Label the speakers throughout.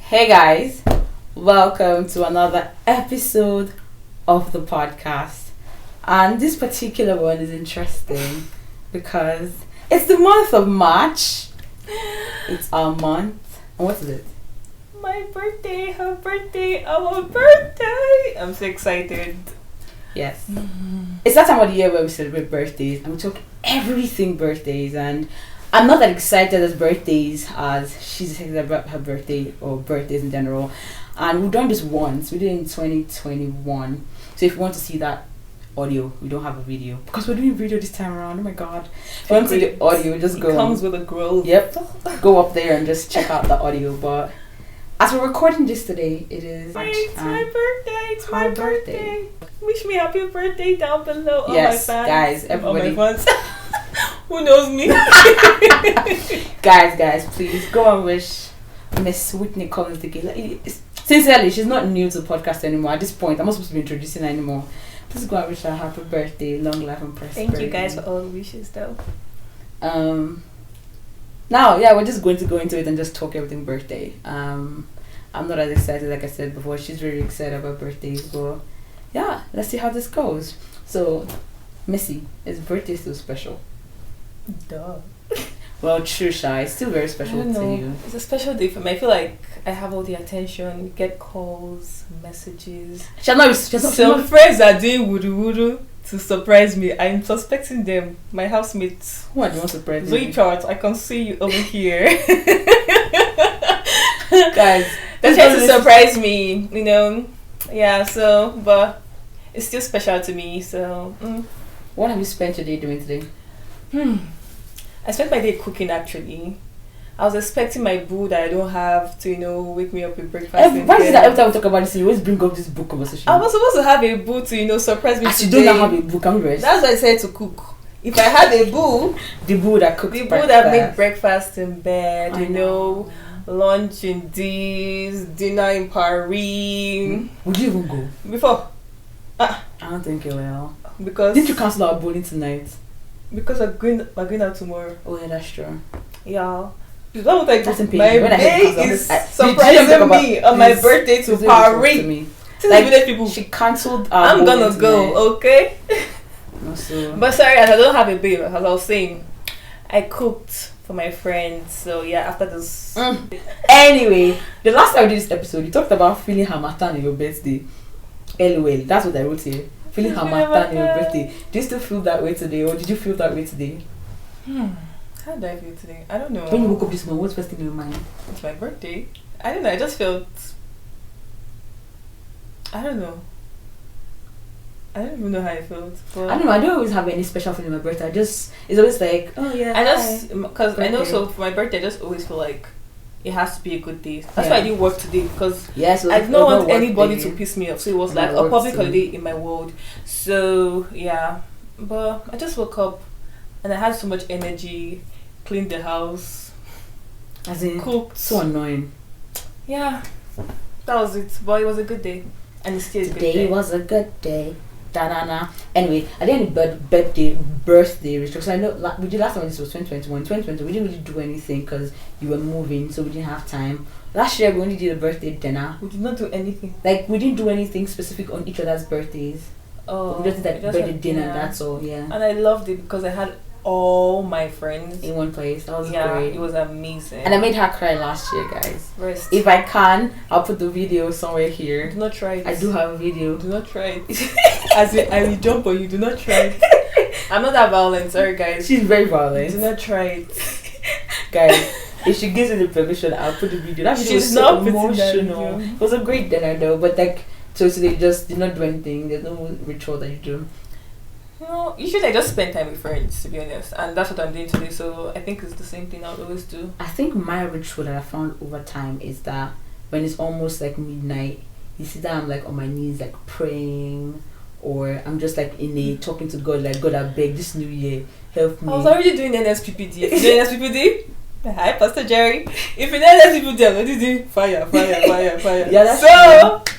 Speaker 1: Hey guys, welcome to another episode of the podcast. And this particular one is interesting because it's the month of March. It's our month. And what is it?
Speaker 2: My birthday, her birthday, our birthday. I'm so excited.
Speaker 1: Yes. It's that time of the year where we celebrate birthdays and we talk everything birthdays, and I'm not that excited as birthdays as she's excited about her birthday or birthdays in general. And we've done this once. We did it in 2021. So if you want to see that audio, we don't have a video because we're doing video this time around. Oh my god. If you want to see the audio, just go.
Speaker 2: It comes with a grove.
Speaker 1: Yep. Go up there and just check out the audio. But as we're recording this today, it is
Speaker 2: It's my birthday. It's my birthday. Wish me happy birthday down below.
Speaker 1: Yes,
Speaker 2: all my fans.
Speaker 1: guys, everybody.
Speaker 2: All my fans. Who knows me?
Speaker 1: guys, please go and wish Miss Whitney Collins the gay. Sincerely, she's not new to the podcast anymore. At this point, I'm not supposed to be introducing her anymore. Please go and wish her a happy birthday, long life and prosperity.
Speaker 2: Thank you guys for all the wishes, though.
Speaker 1: Now, yeah, we're just going to go into it and just talk everything birthday. I'm not as excited, like I said before. She's really excited about birthdays, but yeah, let's see how this goes. So, Missy, is birthday still special?
Speaker 2: Duh.
Speaker 1: Well, true, Shy. It's still very special to you.
Speaker 2: It's a special day for me. I feel like I have all the attention, get calls, messages. Some friends are doing wudu to surprise me. I'm suspecting them. My housemates.
Speaker 1: Who are the ones surprising
Speaker 2: Zoe
Speaker 1: you?
Speaker 2: Chart, I can see you over here.
Speaker 1: Guys,
Speaker 2: they're trying to surprise me, you know. Yeah, so, but it's still special to me, so.
Speaker 1: What have you spent your day doing today?
Speaker 2: I spent my day cooking, actually. I was expecting my boo that I don't have to, wake me up with breakfast.
Speaker 1: Why is that every time we talk about this, you always bring up this book conversation?
Speaker 2: I was supposed to have a boo to, surprise me
Speaker 1: As
Speaker 2: today.
Speaker 1: you don't have a boo, can we rest?
Speaker 2: That's why I said to cook. If I had a boo,
Speaker 1: the boo that cooks
Speaker 2: the boo
Speaker 1: breakfast.
Speaker 2: that made breakfast in bed,
Speaker 1: I know.
Speaker 2: lunch in this, dinner in Paris.
Speaker 1: Would you even go?
Speaker 2: Before.
Speaker 1: I don't think you will.
Speaker 2: Because
Speaker 1: didn't you cancel our bowling tonight?
Speaker 2: Because we're going out tomorrow.
Speaker 1: Oh yeah, that's true.
Speaker 2: Yeah. Is that what I
Speaker 1: That's
Speaker 2: do?
Speaker 1: in
Speaker 2: My bae is surprising me on my birthday to Paris.
Speaker 1: Like, she cancelled our
Speaker 2: I'm gonna go, okay?
Speaker 1: Also,
Speaker 2: but sorry, as I don't have a babe, as I was saying, I cooked for my friends. So yeah, after this.
Speaker 1: Anyway, the last time we did this episode, you talked about feeling harmattan on your birthday. Anyway, that's what I wrote here. Feeling harmattan on your birthday. Do you still feel that way today, or did you feel that way today?
Speaker 2: How did I feel today? I don't know.
Speaker 1: When you woke up this morning, what's first thing in your mind?
Speaker 2: It's my birthday. I don't know. I just felt. I don't know. I don't even know how I felt. But
Speaker 1: I don't know. I don't always have any special feeling on my birthday. It's always like, oh yeah.
Speaker 2: I just because I know. So for my birthday, I just always feel like it has to be a good day. That's why I didn't work today, because I don't want anybody to piss me off. So it was like a public holiday in my world. So yeah, but I just woke up and I had so much energy, cleaned the house,
Speaker 1: as in
Speaker 2: cooked.
Speaker 1: So annoying.
Speaker 2: Yeah, that was it. But it was a good day, and it still is a good day.
Speaker 1: Today was a good day. Da-na-na. Anyway, I didn't any birthday rituals. I know we did last time. This was 2021. 2020 we didn't really do anything because you were moving, so we didn't have time. Last year we only did a birthday dinner.
Speaker 2: We did not do anything.
Speaker 1: Like, we didn't do anything specific on each other's birthdays.
Speaker 2: Oh,
Speaker 1: we just did that birthday dinner. That's all. Yeah.
Speaker 2: And I loved it because I had all my friends
Speaker 1: in one place. That was great.
Speaker 2: It was amazing.
Speaker 1: And I made her cry last year, guys.
Speaker 2: Rest.
Speaker 1: If I can, I'll put the video somewhere here.
Speaker 2: Do not try it.
Speaker 1: I do have a video.
Speaker 2: Do not try it. As in, I will jump on you. Do not try it. I'm not that violent. Sorry, guys.
Speaker 1: She's very violent.
Speaker 2: Do not try it.
Speaker 1: Guys, if she gives me the permission, I'll put the video. That video was so emotional. It was a great dinner though, but like, so they just did not do anything. There's no ritual that you do.
Speaker 2: No, usually I just spend time with friends, to be honest, and that's what I'm doing today. So I think it's the same thing I would always do.
Speaker 1: I think my ritual that I found over time is that when it's almost like midnight, you see that I'm like on my knees, like praying, or I'm just like talking to God, like, God, I beg this new year, help me.
Speaker 2: I was already doing NSPPD. If you do NSPPD, hi, Pastor Jerry. If you do NSPPD, I'm already doing fire.
Speaker 1: Yeah, that's
Speaker 2: so. True.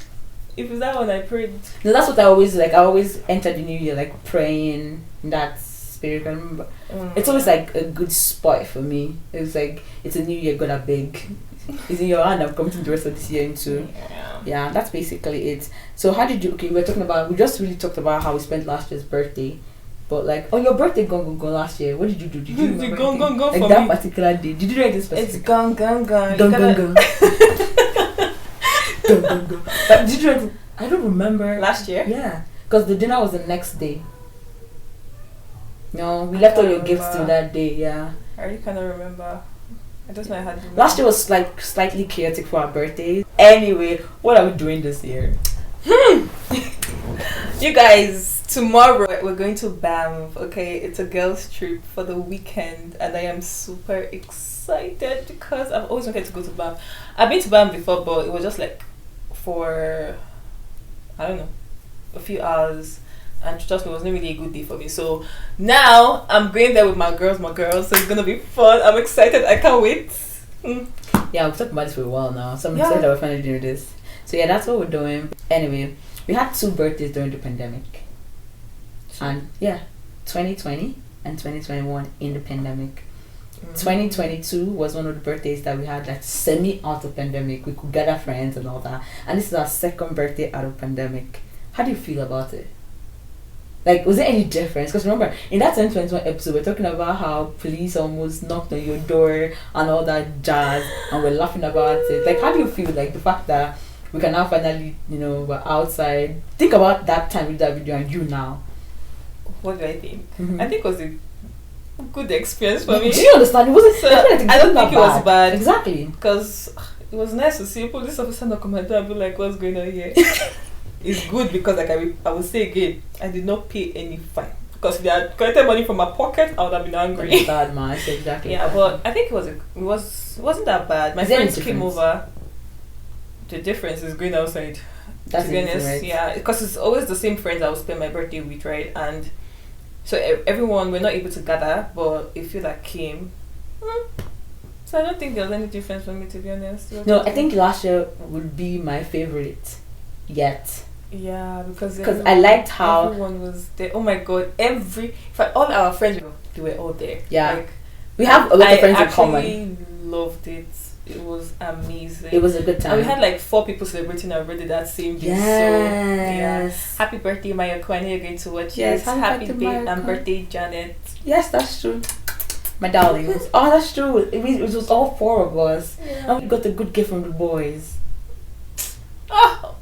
Speaker 2: If it's that one, I prayed.
Speaker 1: No, that's what I always like. I always enter the new year like praying in that spirit. I remember it's always like a good spot for me. It's like, it's a new year, God, I beg. is in your hand. I'm committing the rest of this year into. Yeah, that's basically it. So how did you? Okay, we just really talked about how we spent last year's birthday. But like, your birthday gone last year. What did you do? Did you remember
Speaker 2: gone
Speaker 1: like
Speaker 2: for
Speaker 1: that
Speaker 2: me.
Speaker 1: Particular day? Did you do anything specific?
Speaker 2: It's gone.
Speaker 1: Gone. But did you do anything? I don't remember.
Speaker 2: Last year?
Speaker 1: Yeah, because the dinner was the next day. No, we left all your gifts till that day. Yeah.
Speaker 2: I really cannot remember. I just know I had.
Speaker 1: Last year was like slightly chaotic for our birthdays. Anyway, what are we doing this year?
Speaker 2: You guys, tomorrow we're going to Banff. Okay, it's a girls' trip for the weekend, and I am super excited because I've always wanted to go to Banff. I've been to Banff before, but it was just like for I don't know, a few hours, and trust me, it wasn't really a good day for me. So now I'm going there with my girls, so it's gonna be fun. I'm excited. I can't wait.
Speaker 1: Yeah, we've talked about this for a while now, so I'm excited that we're finally doing this. So yeah, that's what we're doing. Anyway, we had 2 birthdays during the pandemic. And yeah, 2020 and 2021 in the pandemic. 2022 was one of the birthdays that we had like semi out of pandemic. We could gather friends and all that. And this is our second birthday out of pandemic. How do you feel about it? Like, was there any difference? Because remember, in that 2021 episode, we're talking about how police almost knocked on your door and all that jazz, and we're laughing about it. Like, how do you feel like the fact that we can now finally, we're outside? Think about that time with that video and you now.
Speaker 2: What do I think? I think it was a good experience for me.
Speaker 1: Do you understand? It wasn't.
Speaker 2: So, I don't think it was bad.
Speaker 1: Exactly.
Speaker 2: Because it was nice to see a police officer knock on my door and be like, "What's going on here?" It's good because, like I will say again, I did not pay any fine. Because if they had collected money from my pocket, I would have been angry.
Speaker 1: That's bad, man. Exactly.
Speaker 2: Yeah, but I think it wasn't that bad. My friends came over. The difference is going outside.
Speaker 1: That's
Speaker 2: to be honest, right? Yeah, because it's always the same friends I will spend my birthday with, right? And so everyone, we're not able to gather, but a few that came. So I don't think there was any difference for me, to be honest.
Speaker 1: No, I think last year would be my favorite yet.
Speaker 2: Yeah, because
Speaker 1: I liked how
Speaker 2: everyone was there. Oh my god, all our friends, they were all there.
Speaker 1: Yeah,
Speaker 2: like,
Speaker 1: we have a lot of friends in common.
Speaker 2: I loved it. It was amazing.
Speaker 1: It was a good time.
Speaker 2: And we had like 4 people celebrating our birthday that same day.
Speaker 1: Yes.
Speaker 2: So, happy birthday, Mayoko. I know you're going to watch
Speaker 1: yes,
Speaker 2: it. Happy birthday and birthday, Janet.
Speaker 1: Yes, that's true. My darlings. Oh, that's true. It was all 4 of us. Yeah. And we got a good gift from the boys.
Speaker 2: Oh.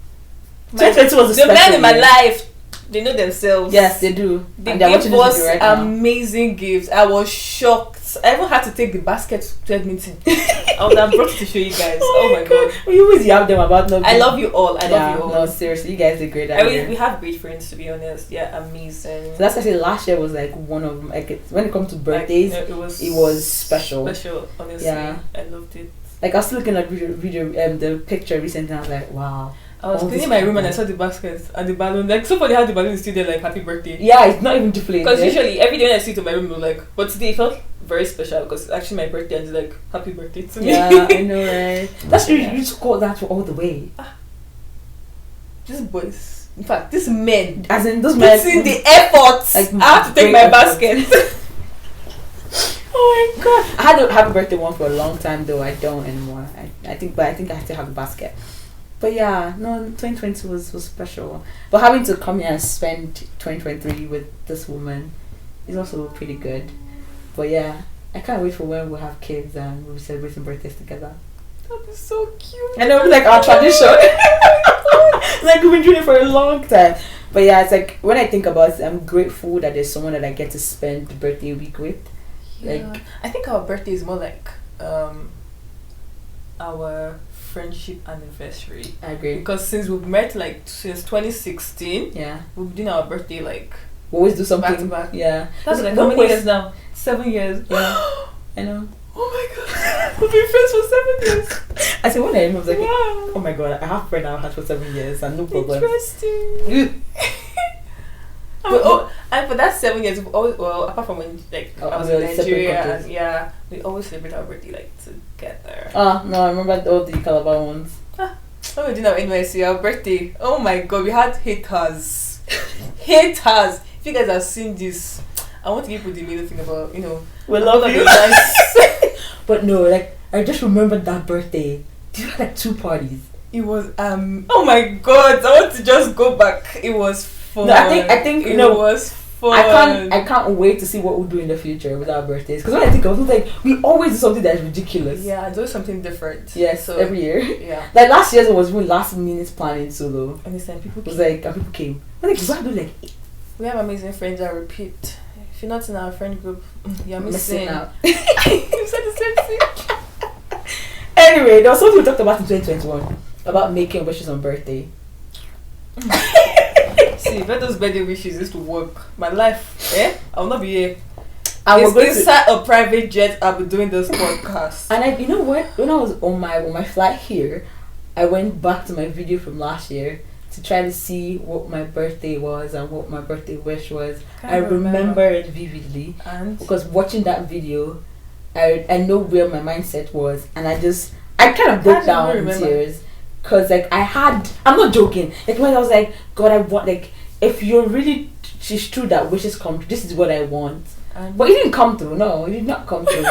Speaker 1: The
Speaker 2: men in my life, they know themselves.
Speaker 1: Yes, they do.
Speaker 2: They gave us amazing gifts. I was shocked. I even had to take the basket to Edmonton. I would have brought it to show you guys. Oh my god.
Speaker 1: We always yab them about no.
Speaker 2: I love you all. I love you all.
Speaker 1: No, seriously, you guys are great.
Speaker 2: We have great friends, to be honest. Yeah, amazing.
Speaker 1: So that's why I say last year was like one of when it comes to birthdays, it was special.
Speaker 2: Special, honestly. Yeah. I loved it.
Speaker 1: Like I was looking at the picture recently, and I was like, wow.
Speaker 2: I was cleaning my room and I saw the basket and the balloon. Like, so funny how the balloon is still there, like, happy birthday.
Speaker 1: Yeah, it's not even deflated.
Speaker 2: Because usually, every day when I see it in my room, I'm like, but today it felt very special because it's actually my birthday and it's like, happy birthday to me.
Speaker 1: Yeah, I know, right? That's really, you just call that all the way.
Speaker 2: These boys, in fact, these men,
Speaker 1: as in those men,
Speaker 2: putting the effort. Like, I have to take my basket.
Speaker 1: Oh my god! I had a happy birthday one for a long time though. I don't anymore. I think I still have a basket. But yeah, no, 2020 was special. But having to come here and spend 2023 with this woman is also pretty good. But yeah, I can't wait for when we'll have kids and we'll be celebrating birthdays together.
Speaker 2: That'd be so cute.
Speaker 1: I know, it's like our tradition. Like we've been doing it for a long time. But yeah, it's like when I think about it, I'm grateful that there's someone that I get to spend the birthday week with.
Speaker 2: Yeah. Like, I think our birthday is more like our friendship anniversary.
Speaker 1: I agree.
Speaker 2: Because since we've met since 2016,
Speaker 1: yeah,
Speaker 2: we've been our birthday we
Speaker 1: always do something
Speaker 2: back to back.
Speaker 1: Yeah,
Speaker 2: that's like how many years now? 7 years.
Speaker 1: Yeah, I know.
Speaker 2: Oh my god, we've been friends for 7 years.
Speaker 1: I said when I was like,
Speaker 2: wow.
Speaker 1: Oh my god, I have a friend I've had for 7 years and no problem.
Speaker 2: Interesting. And for that 7 years, we've always, apart from when I was in Nigeria, and yeah, we always celebrate our birthday together.
Speaker 1: No, I remember all the Calabar ones.
Speaker 2: When we did our NYC, our birthday, oh my god, we had haters. Haters. If you guys have seen this, I want to give you the middle thing about,
Speaker 1: we love you. But no, I just remembered that birthday. Did you have like 2 parties?
Speaker 2: It was oh my god, I want to just go back. It was fun.
Speaker 1: No, I think
Speaker 2: it was fun.
Speaker 1: I can't wait to see what we'll do in the future with our birthdays. Because when I think of it, it's like we always do something that's ridiculous.
Speaker 2: Yeah, do something different.
Speaker 1: Yes, so every year.
Speaker 2: Yeah.
Speaker 1: Like last year's was really last minute planning solo.
Speaker 2: Understand? People
Speaker 1: came. It was like people came. But like you do like.
Speaker 2: We have amazing friends that repeat. If you're not in our friend group, you're missing out.
Speaker 1: You said the same thing. Anyway, there was something we talked about in 2021 about making wishes on birthday.
Speaker 2: See, if those birthday wishes used to work, my life, I will not be here.
Speaker 1: It's
Speaker 2: inside a private jet. I'll be doing this podcast.
Speaker 1: And you know what? When I was on my flight here, I went back to my video from last year to try to see what my birthday was and what my birthday wish was. I remember it vividly, and because watching that video, I know where my mindset was, and I kind of broke down in tears. Cause like I'm not joking. Like when I was like, God, I want, like, if you're really, she's true that wishes come true. This is what I want. But it didn't come through. No, it did not come through.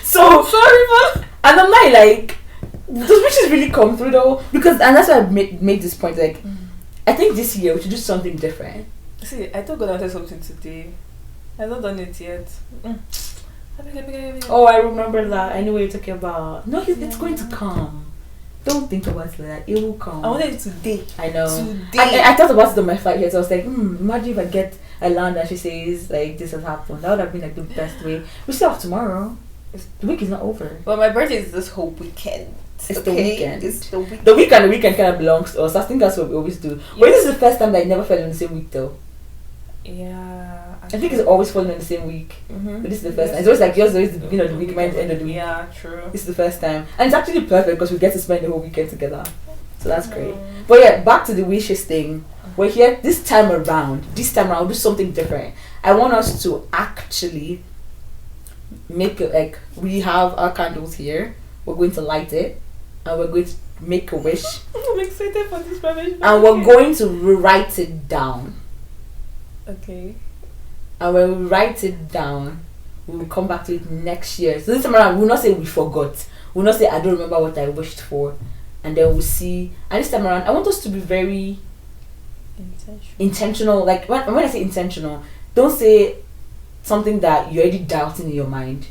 Speaker 1: So sorry, man. And I'm like, those wishes really come through though? Because, and that's why I made this point. Like, I think this year we should do something different.
Speaker 2: See, I told God I'll tell something today. I've not done it yet.
Speaker 1: Oh, I remember that. I know what you're talking about. No, it's going to come. Don't think about it like that. It will come.
Speaker 2: I wanted it today.
Speaker 1: I know. Today. I thought about it on my flight here, so I was like, imagine if I get a land and she says, like, this has happened. That would have been, like, the best way. We still have tomorrow. The week is not over.
Speaker 2: Well, my birthday is this whole weekend.
Speaker 1: It's the weekend.
Speaker 2: It's the weekend.
Speaker 1: The weekend kind of belongs to us. I think that's what we always do. Yes. But this is the first time that I never fell in the same week, though.
Speaker 2: Yeah.
Speaker 1: I think it's always falling in the same week. But this is the first time. It's always like yours, always the beginning of the week, mine's the end of the week.
Speaker 2: Yeah, true.
Speaker 1: This is the first time. And it's actually perfect because we get to spend the whole weekend together. So that's great. But yeah, back to the wishes thing. We're here this time around. This time around, do something different. I want us to actually make it like, we have our candles here. We're going to light it. And we're going to make a wish.
Speaker 2: I'm excited for this preparation.
Speaker 1: And we're going to write it down.
Speaker 2: Okay.
Speaker 1: And when we write it down, we will come back to it next year. So this time around, we'll not say we forgot. We'll not say I don't remember what I wished for. And then we'll see. And this time around, I want us to be very intentional. Like when I say intentional, don't say something that you're already doubting in your mind.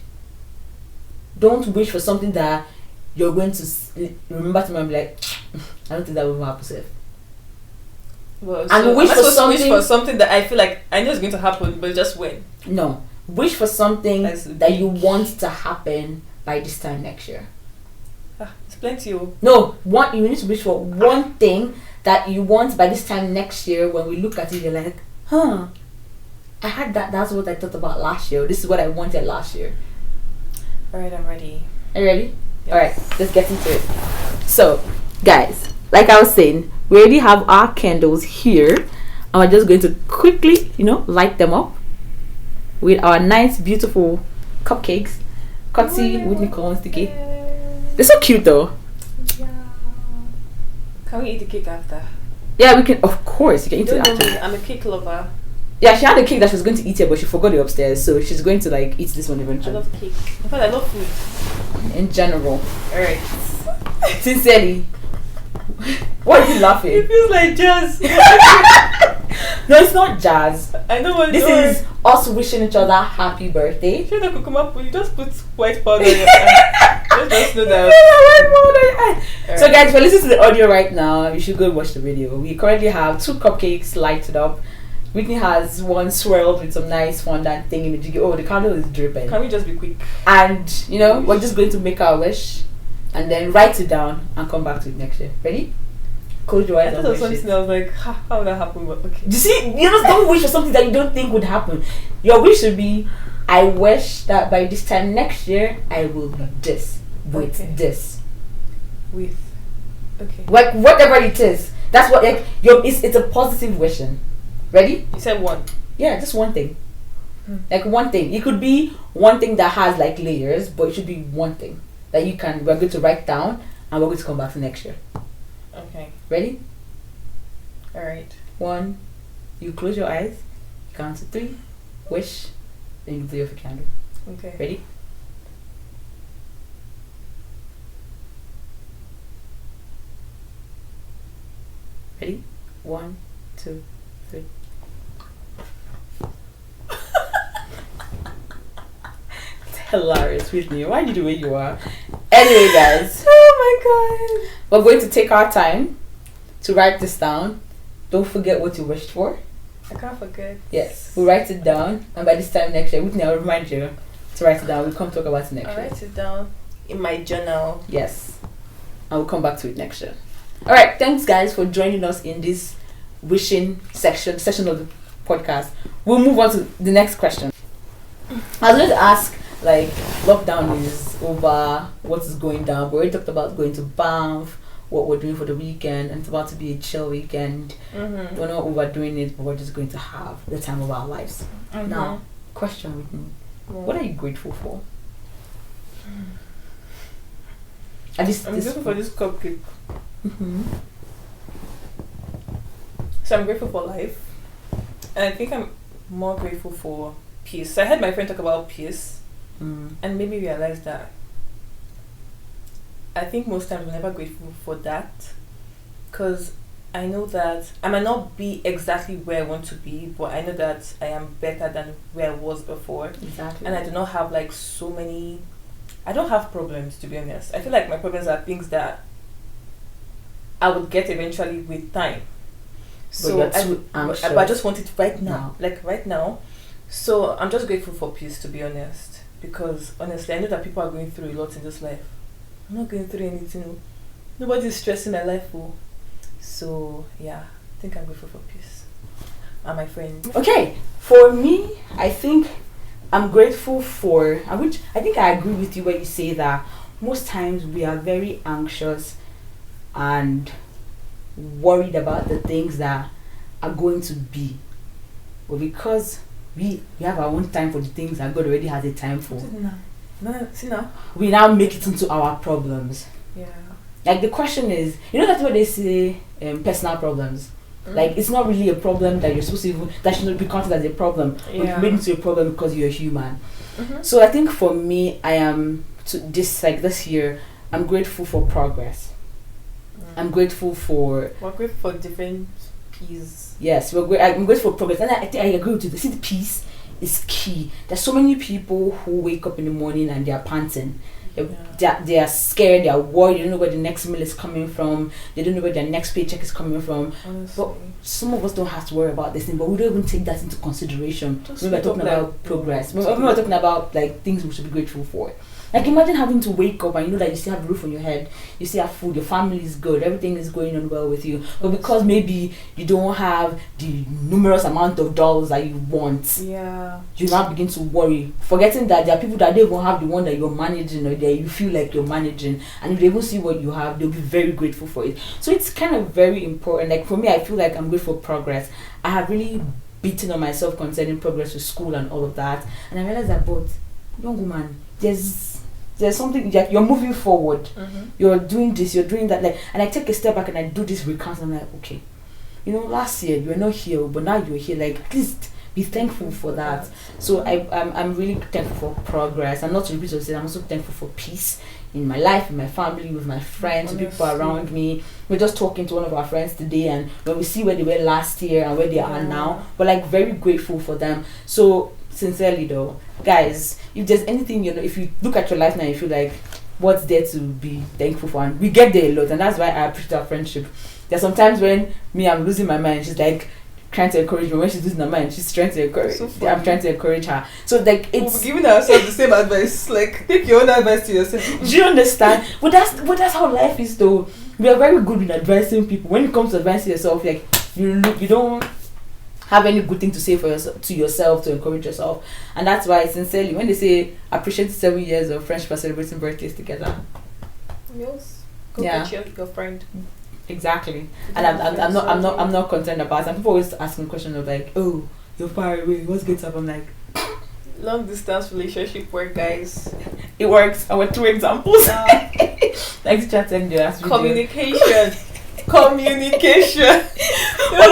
Speaker 1: Don't wish for something that you're going to remember tomorrow and be like, I don't think that will happen, safe.
Speaker 2: Well, and so wish for something that I feel like I know is going to happen, but just when?
Speaker 1: No, wish for something that you want to happen by this time next year.
Speaker 2: It's plenty.
Speaker 1: No, you need to wish for one thing that you want by this time next year. When we look at it, you're like, I had that. That's what I thought about last year. This is what I wanted last year.
Speaker 2: All right, I'm ready.
Speaker 1: Are you ready?
Speaker 2: Yes.
Speaker 1: All right, let's get into it. So, guys, like I was saying, we already have our candles here, and we're just going to quickly, light them up with our nice, beautiful cupcakes. Courtesy Whitney Collins the cake. They're so cute, though.
Speaker 2: Yeah. Can we eat the cake after?
Speaker 1: Yeah, we can. Of course, you can eat it after.
Speaker 2: I'm a cake lover.
Speaker 1: Yeah, she had a cake that she was going to eat it, but she forgot it upstairs, so she's going to eat this one eventually.
Speaker 2: I love cake. In fact, I love food.
Speaker 1: In general.
Speaker 2: Alright.
Speaker 1: Sincerely. Why are you laughing?
Speaker 2: It feels like jazz.
Speaker 1: No, it's not jazz.
Speaker 2: I know what
Speaker 1: this is us wishing each other happy birthday.
Speaker 2: Sure, that could come up, but you just put white powder on your eye. Just know that.
Speaker 1: Right. So, guys, if you listen to the audio right now, you should go watch the video. We currently have 2 cupcakes lighted up. Whitney has one swirled with some nice fondant thing in the jiggy. Oh, the candle is dripping.
Speaker 2: Can we just be quick?
Speaker 1: And, we're just going to make our wish and then write it down and come back to it next year. Ready? Close your eyes.
Speaker 2: I thought it was something I was like, how would that happen? But okay.
Speaker 1: You see, you just don't wish for something that you don't think would happen. Your wish should be, I wish that by this time next year, I will be this. With this.
Speaker 2: With. Okay.
Speaker 1: Like, whatever it is. That's what, it's a positive wishing. Ready?
Speaker 2: You said one.
Speaker 1: Yeah, just one thing. Like one thing. It could be one thing that has layers, but it should be one thing that we're going to write down and we're going to come back to next year.
Speaker 2: Okay.
Speaker 1: Ready?
Speaker 2: Alright.
Speaker 1: 1, you close your eyes, you count to 3, wish, then you blow off a candle.
Speaker 2: Okay.
Speaker 1: Ready? Ready? 1, 2, 3. It's hilarious, Whitney. Why are you the way you are? Anyway, guys.
Speaker 2: Oh my god.
Speaker 1: We're going to take our time to write this down. Don't forget what you wished for.
Speaker 2: I can't forget.
Speaker 1: Yes. We'll write it down. And by this time next year, Whitney, I'll remind you to write it down. We'll come talk about it next year.
Speaker 2: I'll write it down in my journal.
Speaker 1: Yes. And we'll come back to it next year. Alright, thanks guys for joining us in this wishing session of the podcast. We'll move on to the next question. I was going to ask, like, lockdown is over, what is going down? We already talked about going to Banff, what we're doing for the weekend, and it's about to be a chill weekend. We're not overdoing it, but we're just going to have the time of our lives. Now, question with me. What are you grateful for?
Speaker 2: I'm grateful for this cupcake. So I'm grateful for life, and I think I'm more grateful for peace. So I heard my friend talk about peace, and made me realize that I think most times we're never grateful for that, because I know that I might not be exactly where I want to be, but I know that I am better than where I was before.
Speaker 1: Exactly.
Speaker 2: And I do not have like I don't have problems, to be honest. I feel like my problems are things that I would get eventually with time. So but I just want it right now. Like right now. So I'm just grateful for peace, to be honest. Because honestly, I know that people are going through a lot in this life. I'm not going through anything. Nobody's stressing my life. So yeah, I think I'm grateful for peace. And my friends.
Speaker 1: Okay, for me, I think I'm grateful for, which I think I agree with you when you say that most times we are very anxious and worried about the things that are going to be. But because we have our own time for the things that God already has a time for, we now make it into our problems.
Speaker 2: Yeah.
Speaker 1: Like the question is, that's what they say, personal problems. Like it's not really a problem that you're supposed to that should not be counted as a problem. But you made it into a problem because you're a human. So I think for me, I am this year, I'm grateful for progress. I'm grateful for.
Speaker 2: We're grateful for different peace.
Speaker 1: Yes, I'm grateful for progress, and I think I agree with you. See, the peace is key. There's so many people who wake up in the morning and they are panting. They are scared, they are worried, they don't know where the next meal is coming from, they don't know where their next paycheck is coming from. Honestly. But some of us don't have to worry about this thing, but we don't even take that into consideration when we're talking about progress. When we're talking about like things we should be grateful for. Like imagine having to wake up and you know that you still have a roof on your head, you still have food, your family is good, everything is going on well with you. But because maybe you don't have the numerous amount of dollars that you want, you now begin to worry, forgetting that there are people that don't even have the one that you're managing or that you feel like you're managing, and if they even see what you have, they'll be very grateful for it. So it's kind of very important. Like for me, I feel like I'm grateful for progress. I have really beaten on myself concerning progress with school and all of that, and I realized that, but young woman, there's something like you're moving forward. You're doing this, you're doing that, like, and I take a step back and I do this recounts and I'm like, okay, last year you were not here, but now you're here, like at least be thankful for that. So I'm really thankful for progress. I'm not to repeat what I said, I'm also thankful for peace in my life, in my family, with my friends, with people around me. We're just talking to one of our friends today, and when we see where they were last year and where they are now, we're like very grateful for them. So sincerely though, guys, if there's anything, if you look at your life now, you feel like what's there to be thankful for, and we get there a lot, and that's why I appreciate our friendship. There's sometimes when I'm losing my mind, she's like trying to encourage me. When she's losing her mind, she's trying to encourage. So I'm trying to encourage her. So like
Speaker 2: we're giving ourselves the same advice. Like take your own advice to yourself.
Speaker 1: Do you understand? But that's how life is though. We are very good in advising people. When it comes to advising yourself, like you don't have any good thing to say for yourself to encourage yourself. And that's why sincerely when they say appreciate 7 years of friendship and celebrating birthdays together.
Speaker 2: Yes. Go get your friend.
Speaker 1: Exactly. And I'm not concerned about it. And people always asking questions of like, oh, you're far away, what's good stuff? I'm like,
Speaker 2: long distance relationship work, guys.
Speaker 1: It works. Our 2 examples. Thanks, chat and last video.
Speaker 2: Communication. Communication.
Speaker 1: No,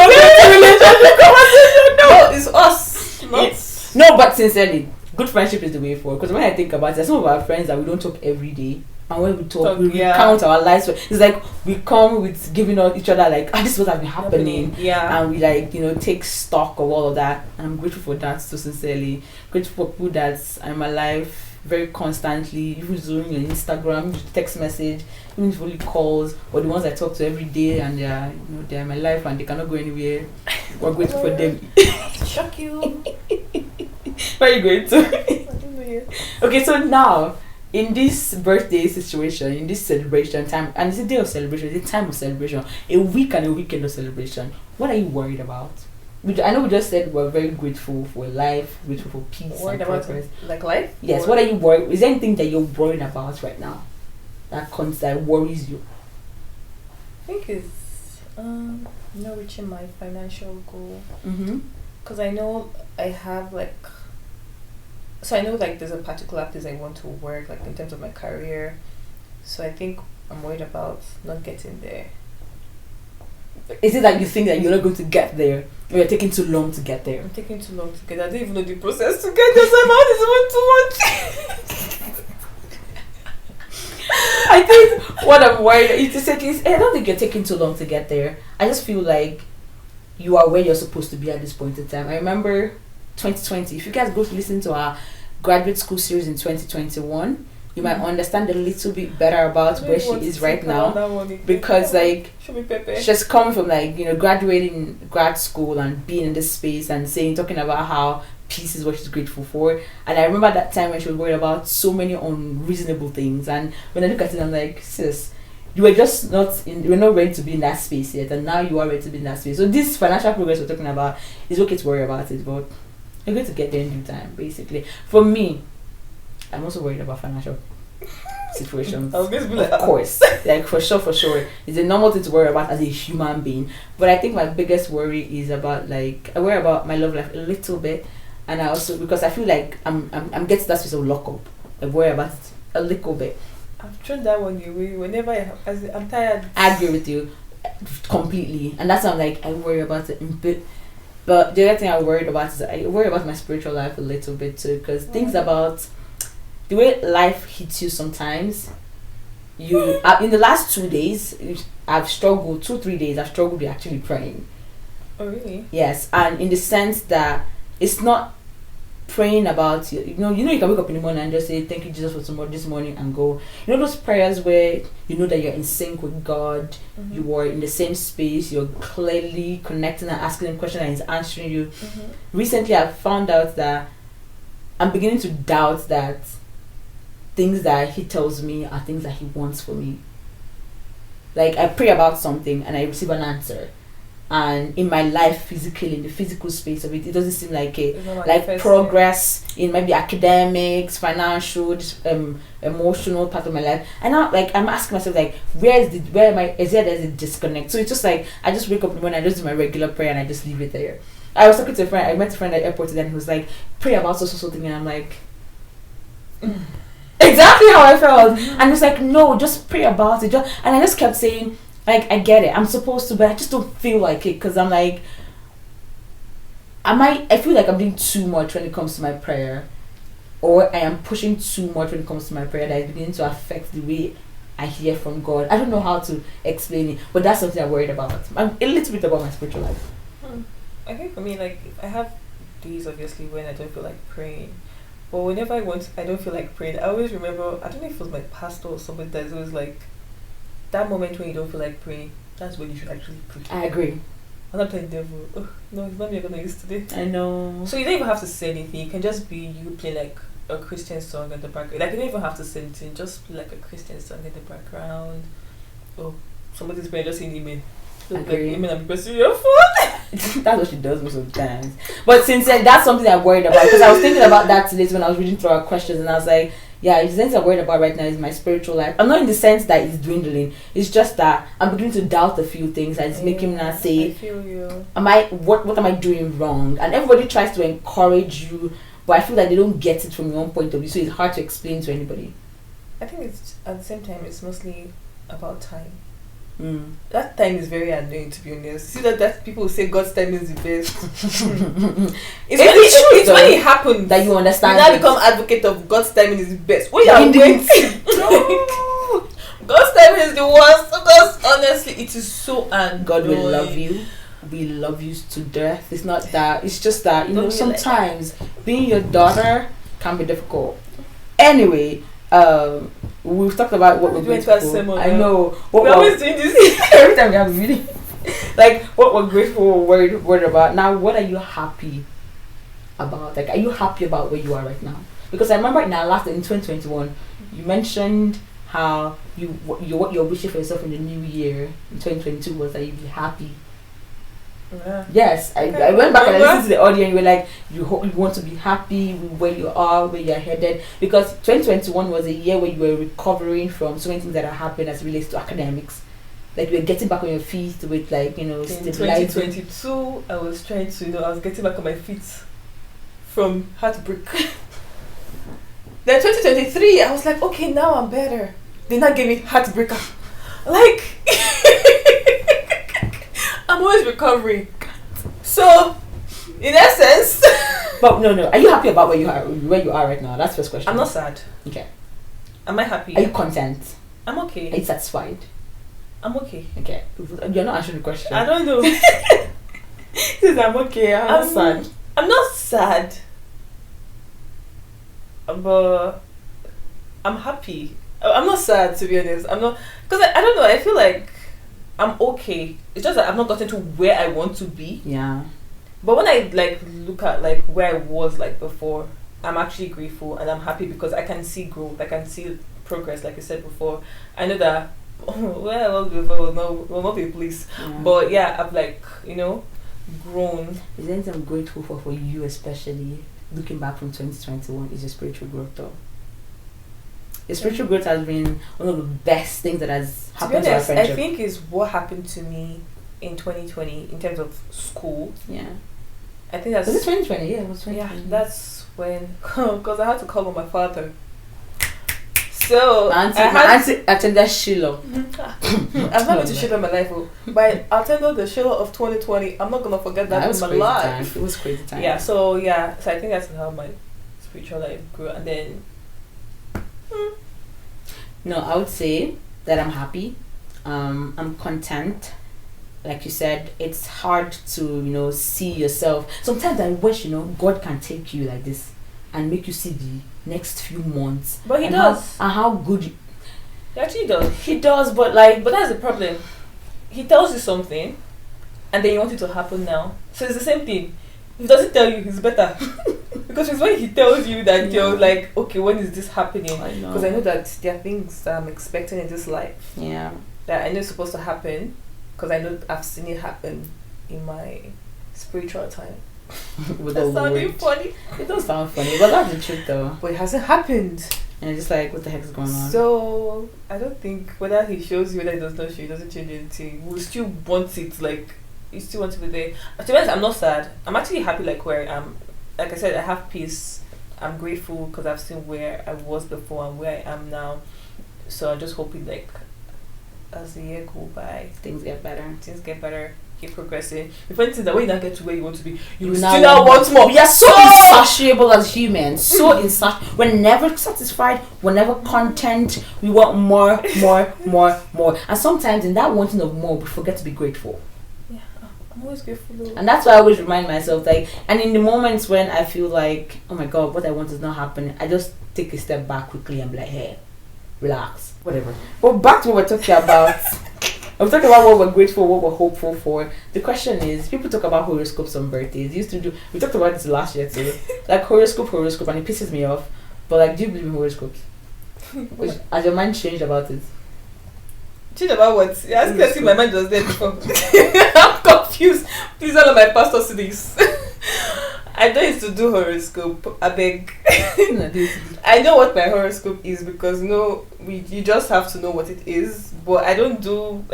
Speaker 2: it's us.
Speaker 1: No, but sincerely, good friendship is the way forward. Because when I think about it, there's some of our friends that we don't talk every day. And when we talk, we recount our lives. It's like we come with giving each other like, this is what has been happening.
Speaker 2: Yeah.
Speaker 1: And we like, take stock of all of that. And I'm grateful for that so sincerely. Grateful for people that are in my life very constantly, even Zoom, your Instagram, text message, even if only calls, or the ones I talk to every day and they're in my life and they cannot go anywhere. We're grateful for them.
Speaker 2: Shock you.
Speaker 1: Very grateful. Okay, so now in this birthday situation, in this celebration time, and it's a day of celebration, it's a time of celebration, a week and a weekend of celebration, what are you worried about? I know we just said we're very grateful for life, grateful for peace and progress.
Speaker 2: Like life?
Speaker 1: Yes. What are you worried? Is there anything that you're worried about right now that worries you?
Speaker 2: I think it's not reaching my financial goal. Because I know I have so I know there's a particular place I want to work in terms of my career. So I think I'm worried about not getting there.
Speaker 1: Is it that you think that you're not going to get there, or you're taking too long to get there?
Speaker 2: I'm taking too long to get there. I don't even know the process to get there, so my mouth is even too much.
Speaker 1: I think what I'm worried is I don't think you're taking too long to get there. I just feel like you are where you're supposed to be at this point in time. I remember 2020. If you guys go to listen to our graduate school series in 2021, you might understand a little bit better about where she is right now, because she's coming from graduating grad school and being in this space and talking about how peace is what she's grateful for. And I remember that time when she was worried about so many unreasonable things, and when I look at it, I'm like, sis, you were just you're not ready to be in that space yet, and now you are ready to be in that space. So this financial progress we're talking about, is okay to worry about it, but you're going to get there in due time, basically. For me, I'm also worried about financial situations.
Speaker 2: I was going to be
Speaker 1: of course, for sure. It's a normal thing to worry about as a human being. But I think my biggest worry is about I worry about my love life a little bit, and I also, because I feel like I'm getting to that space of lockup. I worry about it a little bit.
Speaker 2: I've thrown that one away whenever I'm tired.
Speaker 1: I agree with you completely, and that's why I worry about it a bit. But the other thing I worried about is I worry about my spiritual life a little bit too, because things about the way life hits you sometimes. You in the last 2 days, I've struggled. 2-3 days, I've struggled with actually praying.
Speaker 2: Oh really?
Speaker 1: Yes, and in the sense that it's not praying about you can wake up in the morning and just say thank you Jesus for this morning and go. Those prayers where you know that you're in sync with God, you are in the same space, you're clearly connecting and asking him questions and he's answering you. Recently I've found out that I'm beginning to doubt that things that he tells me are things that he wants for me. I pray about something and I receive an answer, and in my life physically, in the physical space of it doesn't seem like progress in maybe academics, financial, emotional part of my life. And now I'm asking myself there's a disconnect. So it's just I just wake up in the morning, I just do my regular prayer and I just leave it there. I was talking to a friend, I met a friend at the airport today and he was like, pray about so thing, and I'm like exactly how I felt. And he was like, no, just pray about it. And I just kept saying, I get it, I'm supposed to, but I just don't feel like it, because I'm I feel like I'm doing too much when it comes to my prayer, or I am pushing too much when it comes to my prayer that is beginning to affect the way I hear from God. I don't know how to explain it, but that's something I'm worried about. I'm a little bit about my spiritual life.
Speaker 2: I think for me, I have days obviously when I don't feel like praying, but whenever I don't feel like praying, I always remember, I don't know if it was my pastor or somebody that's always that moment when you don't feel like praying, that's when you should actually pray.
Speaker 1: I agree.
Speaker 2: I'm not playing devil. Oh, no, it's not me you're gonna use today.
Speaker 1: I know.
Speaker 2: So you don't even have to say anything. You can just be you playing a Christian song in the background. You don't even have to say anything. Just play a Christian song in the background. Oh, somebody's praying, just saying amen. Amen and pressing your phone.
Speaker 1: That's what she does most of the times. But sincerely, that's something I'm worried about, because I was thinking about that today when I was reading through our questions, and I was like, yeah, the sense I'm worried about right now is my spiritual life. I'm not in the sense that it's dwindling. It's just that I'm beginning to doubt a few things, and it's making me not say,
Speaker 2: I feel you.
Speaker 1: What am I doing wrong? And everybody tries to encourage you, but I feel like they don't get it from your own point of view, so it's hard to explain to anybody.
Speaker 2: I think it's at the same time it's mostly about time. That time is very annoying, to be honest. See that people say God's time is the best. It's when it happens
Speaker 1: that you understand.
Speaker 2: You now become advocate of God's timing is the best. What you are waiting? God's timing is the worst. Honestly, it is so annoying.
Speaker 1: God will love you. We love you to death. It's not that. It's just that, sometimes being your daughter can be difficult. Anyway, we've talked about what we're grateful for. I know.
Speaker 2: We're always doing this.
Speaker 1: Every time we have a meeting. Like, what we're grateful, worried about. Now, what are you happy about? Like, are you happy about where you are right now? Because I remember in 2021, you mentioned how what you're wishing for yourself in the new year in 2022 was that you'd be happy.
Speaker 2: Yeah.
Speaker 1: Yes, okay. I went back and I listened to the audio and you were like, you want to be happy with where you are, where you're headed, because 2021 was a year where you were recovering from so many things that are happening as it relates to academics. Like, you were getting back on your feet with, like,
Speaker 2: in 2022, I was trying to, I was getting back on my feet from heartbreak. Then 2023, I was like, okay, now I'm better. They not give me heartbreaker. Like, I'm always recovering. So, in essence,
Speaker 1: but no. Are you happy about where you are right now? That's the first question.
Speaker 2: I'm not sad.
Speaker 1: Okay.
Speaker 2: Am I happy?
Speaker 1: Are you content?
Speaker 2: I'm okay.
Speaker 1: Are you satisfied?
Speaker 2: I'm okay.
Speaker 1: Okay. You're not answering the question.
Speaker 2: I don't know.
Speaker 1: Says I'm okay. I'm sad.
Speaker 2: I'm not sad. But I'm happy. I'm not sad, to be honest. I'm not, because I don't know. I feel like I'm okay. It's just that I've not gotten to where I want to be.
Speaker 1: Yeah.
Speaker 2: But when I look at where I was before, I'm actually grateful and I'm happy because I can see growth. I can see progress. Like I said before, I know that where I was before will not be a place. Yeah. But yeah, I've grown.
Speaker 1: Is there anything I'm grateful for you, especially looking back from 2021? Is your spiritual growth though? Your spiritual growth has been one of the best things that has happened to our friendship.
Speaker 2: I think is what happened to me in 2020 in terms of school.
Speaker 1: Yeah.
Speaker 2: I think that's...
Speaker 1: Was it 2020? Yeah, it was 2020.
Speaker 2: Yeah, that's when... Because I had to call on my father. So...
Speaker 1: My auntie attended Shiloh.
Speaker 2: I've not been to Shiloh in my life, but I attended the Shiloh of 2020. I'm not going to forget that in my life.
Speaker 1: It was crazy time.
Speaker 2: Yeah, so I think that's how my spiritual life grew. And then...
Speaker 1: No, I would say that I'm happy. I'm content. Like you said, it's hard to, see yourself. Sometimes I wish, God can take you like this and make you see the next few months.
Speaker 2: But he does.
Speaker 1: How good
Speaker 2: he actually does.
Speaker 1: He does, but
Speaker 2: that's the problem. He tells you something and then you want it to happen now. So it's the same thing. If he doesn't tell you, he's better. Because it's when he tells you that you're like, okay, when is this happening? Because I know that there are things that I'm expecting in this life.
Speaker 1: Yeah.
Speaker 2: That I know is supposed to happen. Because I know I've seen it happen in my spiritual time.
Speaker 1: That's sounding funny. It does sound funny, but that's the truth though.
Speaker 2: But it hasn't happened.
Speaker 1: And it's just like, what the heck is going on?
Speaker 2: So, I don't think whether he shows you, whether he does not show you, it doesn't change anything. We'll still want it, you still want to be there. To be honest, I'm not sad. I'm actually happy where I am. Like I said, I have peace. I'm grateful because I've seen where I was before and where I am now. So I'm just hoping as the year go by,
Speaker 1: things get better.
Speaker 2: Keep progressing. The funny thing is that when you not get to where you want to be, you still now want more.
Speaker 1: We are so insatiable as humans. So insatiable. We're never satisfied. We're never content. We want more. And sometimes in that wanting of more, we forget to be grateful.
Speaker 2: Yeah, I'm always grateful though.
Speaker 1: And that's why I always remind myself, and in the moments when I feel like, oh my God, what I want is not happening, I just take a step back quickly and be like, hey, relax, whatever. But back to what we're talking about. I'm talking about what we're grateful, what we're hopeful for. The question is, people talk about horoscopes on birthdays. We talked about this last year too. Horoscope, and it pisses me off. But do you believe in horoscopes? Has your mind changed about it?
Speaker 2: Changed about what? You're asking me if my mind was there before. I'm confused. Please, all of my pastors see this. I don't used to do horoscope. I beg. I know what my horoscope is because you just have to know what it is. But I don't do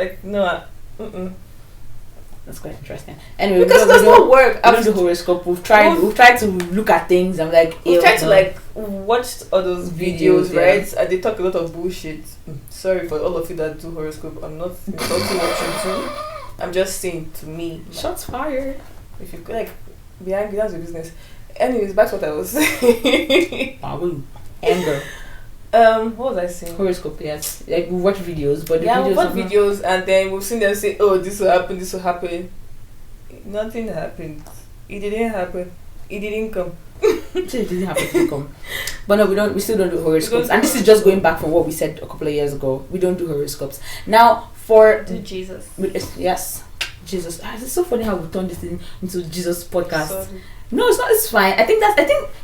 Speaker 1: That's quite interesting. Anyway,
Speaker 2: because it does not work.
Speaker 1: I don't do horoscope. We've tried to look at things. I'm
Speaker 2: we've tried to watch all those videos, right? And they talk a lot of bullshit. Sorry for all of you that do horoscope. I'm not insulting what you do. I'm just saying to me.
Speaker 1: Shots fired.
Speaker 2: If you be angry, that's your business. Anyways, back to what I was saying.
Speaker 1: Anger.
Speaker 2: What was I saying?
Speaker 1: Horoscope, yes. Like we watch videos, but
Speaker 2: we watch videos and then we've seen them say, "Oh, this will happen, this will happen." Nothing happened. It didn't happen. It didn't come.
Speaker 1: It didn't happen to come. But no, we don't. We still don't do horoscopes. And this is just going back from what we said a couple of years ago. We don't do horoscopes now.
Speaker 2: Do Jesus.
Speaker 1: Yes, Jesus. It's so funny how we turned this into Jesus podcast.
Speaker 2: Sorry.
Speaker 1: No, it's not. It's fine. I think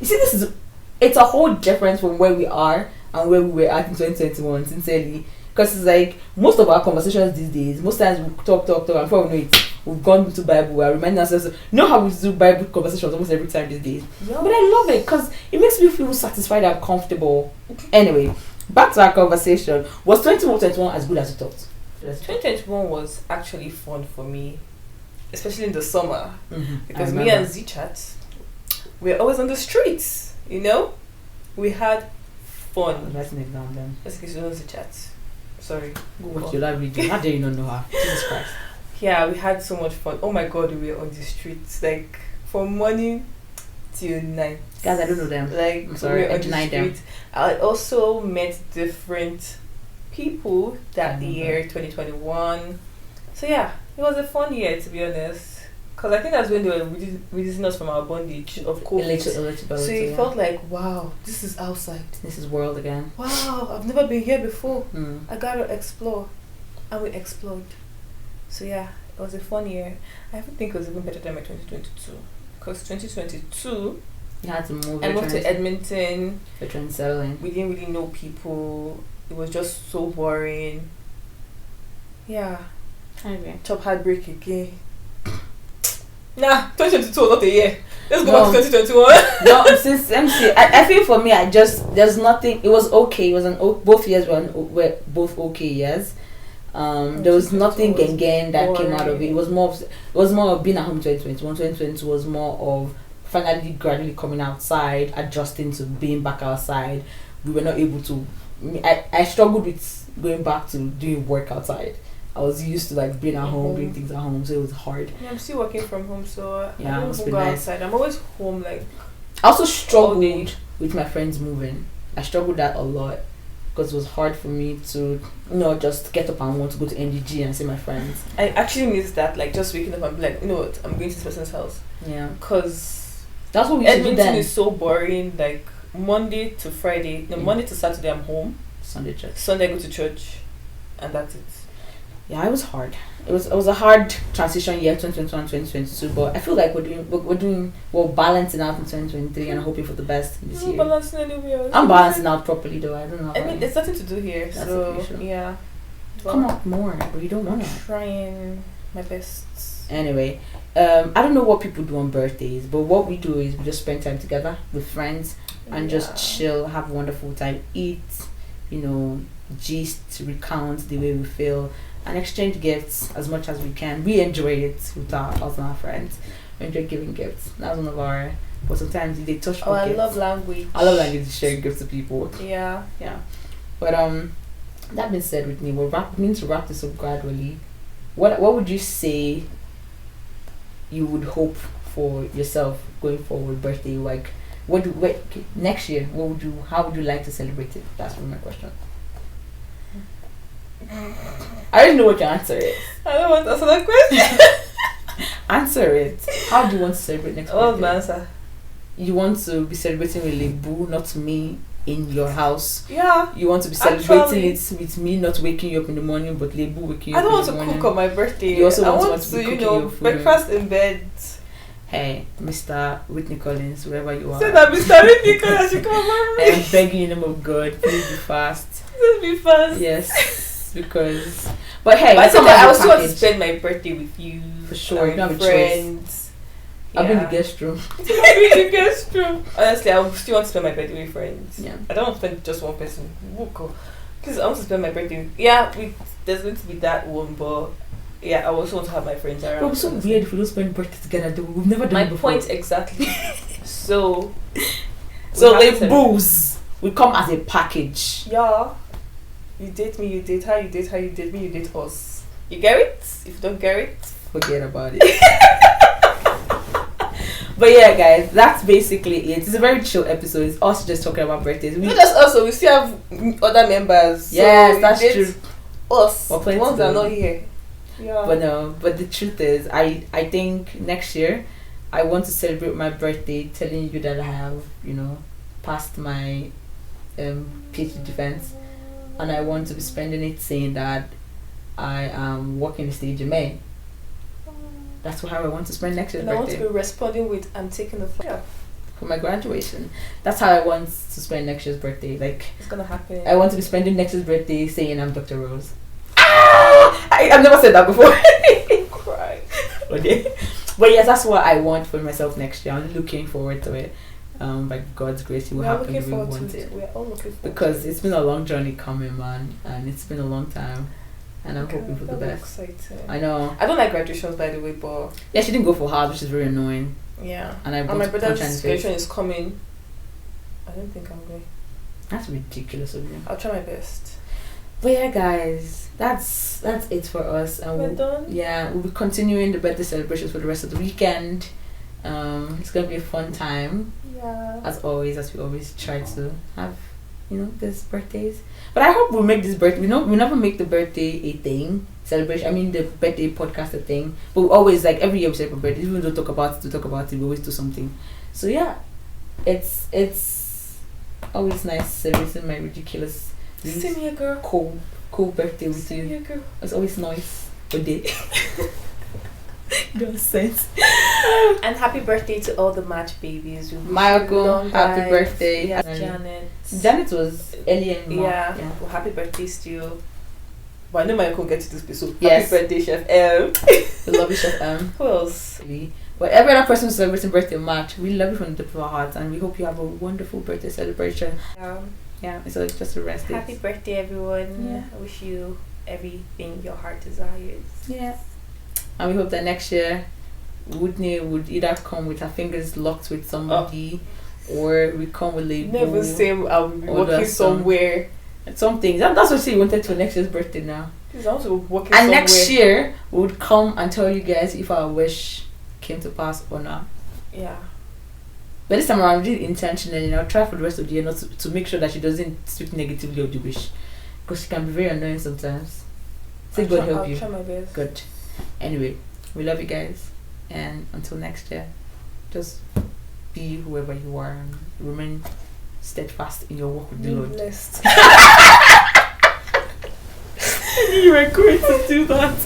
Speaker 1: you see, it's a whole difference from where we are and where we were at in 2021. Sincerely, because it's like most of our conversations these days. Most times we talk, and before we know it, we've gone into Bible. We're reminding ourselves. You know how we do Bible conversations almost every time these days. Yes. But I love it because it makes me feel satisfied and comfortable. Anyway, back to our conversation. Was 2021 as good as you thought?
Speaker 2: 2021 was actually fun for me, especially in the summer, because me and Z-Chat, we're always on the streets, you know? We had fun.
Speaker 1: Let's make down then.
Speaker 2: Let's get to know Z-Chat. Sorry.
Speaker 1: Go watch your live video. How dare you not know her? Jesus Christ.
Speaker 2: Yeah, we had so much fun. Oh my God, we were on the streets, like, from morning till night.
Speaker 1: Guys, I don't know them.
Speaker 2: Like,
Speaker 1: I'm sorry, I denied them.
Speaker 2: I also met different people that year, 2021. So yeah, it was a fun year, to be honest, because I think that's when they were releasing us from our bondage of COVID. So it felt like, wow, this is outside,
Speaker 1: this is world again.
Speaker 2: Wow, I've never been here before. I gotta explore, and we explored. So yeah, it was a fun year. I think it was even better than my 2022, because 2022
Speaker 1: you had to move.
Speaker 2: I moved to Edmonton.
Speaker 1: Veteran settling.
Speaker 2: We didn't really know people. It was just so boring. Yeah.
Speaker 1: Okay.
Speaker 2: Top heartbreak again. Nah, 2022 was not a year. Let's go back to 2021.
Speaker 1: No, since MC, I feel for me, there's nothing. It was okay. It was both years were both okay years. There was nothing gang that came out of it. It was more of being at home. 2021. 2022 was more of finally gradually coming outside, adjusting to being back outside. We were not able to. I struggled with going back to doing work outside. I was used to like being at home, doing things at home, so it was hard.
Speaker 2: Yeah, I'm still working from home, so
Speaker 1: yeah,
Speaker 2: I don't go outside. I'm always home. Like,
Speaker 1: I also struggled with my friends moving. I struggled that a lot because it was hard for me to just get up and want to go to NDG and see my friends.
Speaker 2: I actually miss that, like just waking up and be like, you know what, I'm going to this person's house.
Speaker 1: Yeah,
Speaker 2: because
Speaker 1: that's what we used to do then.
Speaker 2: Edmonton is so boring. Like Monday to Friday, Monday to Saturday I'm home.
Speaker 1: Sunday church.
Speaker 2: Sunday I go to church, and that's it.
Speaker 1: Yeah, it was hard. It was a hard transition year, 2021, 2022. But I feel like we're balancing out in 2023 and hoping for the best this year.
Speaker 2: Balancing anywhere.
Speaker 1: I'm balancing out properly though. I don't know.
Speaker 2: I mean, there's nothing to do here,
Speaker 1: that's
Speaker 2: so
Speaker 1: okay,
Speaker 2: yeah.
Speaker 1: Come up more, but you don't want to.
Speaker 2: Trying my best.
Speaker 1: Anyway, I don't know what people do on birthdays, but what we do is we just spend time together with friends and just chill, have a wonderful time, eat, gist, recount the way we feel, and exchange gifts as much as we can. We enjoy it with us and our friends. We enjoy giving gifts. That's one of our. But sometimes they touch.
Speaker 2: Oh, I love language.
Speaker 1: I love language, sharing gifts to people.
Speaker 2: Yeah.
Speaker 1: But that being said, Whitney, we need to wrap this up gradually. What would you say you would hope for yourself going forward, birthday? Like, next year? How would you like to celebrate it? That's my question. I already know what your answer is.
Speaker 2: I don't want to answer that question.
Speaker 1: Answer it. How do you want to celebrate next
Speaker 2: birthday? What's my answer?
Speaker 1: You want to be celebrating with Lebu, not me, in your house.
Speaker 2: Yeah.
Speaker 1: You want to be celebrating it with me, not waking you up in the morning, but Lebu waking you up in the morning.
Speaker 2: I don't want to cook on my birthday.
Speaker 1: You also want to be cooking your food.
Speaker 2: Breakfast in bed.
Speaker 1: Hey, Mr. Whitney Collins, wherever you are.
Speaker 2: Say that Mr. Whitney Collins should come over me.
Speaker 1: I'm begging you in the name of God, please be fast.
Speaker 2: Please be fast.
Speaker 1: Yes, because. But hey,
Speaker 2: I also want to spend my birthday with you.
Speaker 1: For sure, you don't have a choice. I'll be in the guest room.
Speaker 2: Honestly, I still want to spend my birthday with friends.
Speaker 1: Yeah.
Speaker 2: I don't want to spend just one person. Because I want to spend my birthday with, there's going to be that one, but yeah, I also want to have my friends around.
Speaker 1: But it's so weird if we don't spend birthday together though. We've never done it before.
Speaker 2: My point exactly. So
Speaker 1: like booze, we come as a package.
Speaker 2: Yeah. You date me, you date her, you date her, you date me, you date us. You get it? If you don't get it,
Speaker 1: forget about it. But yeah, guys, that's basically it. It's a very chill episode. It's us just talking about birthdays.
Speaker 2: Not just us, so we still have other members.
Speaker 1: Yes, so that's true.
Speaker 2: Us, the ones that are not here. Yeah.
Speaker 1: But the truth is, I think next year, I want to celebrate my birthday telling you that I have, passed my PhD defense, and I want to be spending it saying that I am walking the stage in May. That's how I want to spend next year's birthday.
Speaker 2: I want to be responding with I'm taking the flight
Speaker 1: for my graduation. That's how I want to spend next year's birthday. Like,
Speaker 2: it's gonna happen.
Speaker 1: I want to be spending next year's birthday saying I'm Dr. Rose. I've never said that before.
Speaker 2: Cry.
Speaker 1: Okay. But yes, that's what I want for myself next year. I'm looking forward to it. By God's grace, it will happen the way we want it.
Speaker 2: We're all looking forward
Speaker 1: because it's been a long journey coming, man, and it's been a long time. And I'm hoping for the best.
Speaker 2: Exciting.
Speaker 1: I know.
Speaker 2: I don't like graduations, by the way, but
Speaker 1: yeah, she didn't go for hers, which is very annoying.
Speaker 2: Yeah.
Speaker 1: And
Speaker 2: my brother's graduation is coming. I don't think I'm going.
Speaker 1: That's ridiculous of you.
Speaker 2: I'll try my best.
Speaker 1: But yeah, guys, that's it for us. And
Speaker 2: we're done.
Speaker 1: Yeah, we'll be continuing the birthday celebrations for the rest of the weekend. It's gonna be a fun time.
Speaker 2: Yeah.
Speaker 1: As always, as we always try to have, these birthdays. But I hope we'll make this birthday. We never make the birthday a thing celebration. I mean, the birthday podcast a thing. But we always, like, every year we celebrate birthdays. Even though we talk about it, we always do something. So yeah, it's always nice celebrating my ridiculous,
Speaker 2: same here, girl.
Speaker 1: Cool birthday with
Speaker 2: same
Speaker 1: you.
Speaker 2: Here, girl.
Speaker 1: It's always nice. Good day. No sense.
Speaker 2: And happy birthday to all the match babies.
Speaker 1: Michael, happy birthday.
Speaker 2: Yes, Janet.
Speaker 1: Janet was early in March.
Speaker 2: Yeah. Well, happy birthday still. But I know Michael gets to this place. So
Speaker 1: yes.
Speaker 2: Happy birthday, Chef M.
Speaker 1: We love you, Chef M.
Speaker 2: Who else?
Speaker 1: But every other person celebrating birthday in March, we love you from the depth of our hearts, and we hope you have a wonderful birthday celebration. Yeah. So just a rest.
Speaker 2: Happy birthday, everyone.
Speaker 1: Yeah.
Speaker 2: I wish you everything your heart desires.
Speaker 1: Yeah. And we hope that next year Whitney would either come with her fingers locked with somebody, or we come with a
Speaker 2: never say I'll be working somewhere.
Speaker 1: Something. That's what she wanted for next year's birthday now.
Speaker 2: She's also working
Speaker 1: and
Speaker 2: somewhere.
Speaker 1: Next year we would come and tell you guys if our wish came to pass or not.
Speaker 2: Yeah.
Speaker 1: But this time around, really intentionally, I'll try for the rest of the year not to make sure that she doesn't speak negatively of the wish, because she can be very annoying sometimes. Say God help you.
Speaker 2: I'll try my best.
Speaker 1: Good. Anyway, we love you guys, and until next year, just be whoever you are and remain steadfast in your walk with the Lord.
Speaker 2: Blessed.
Speaker 1: You were going to do that.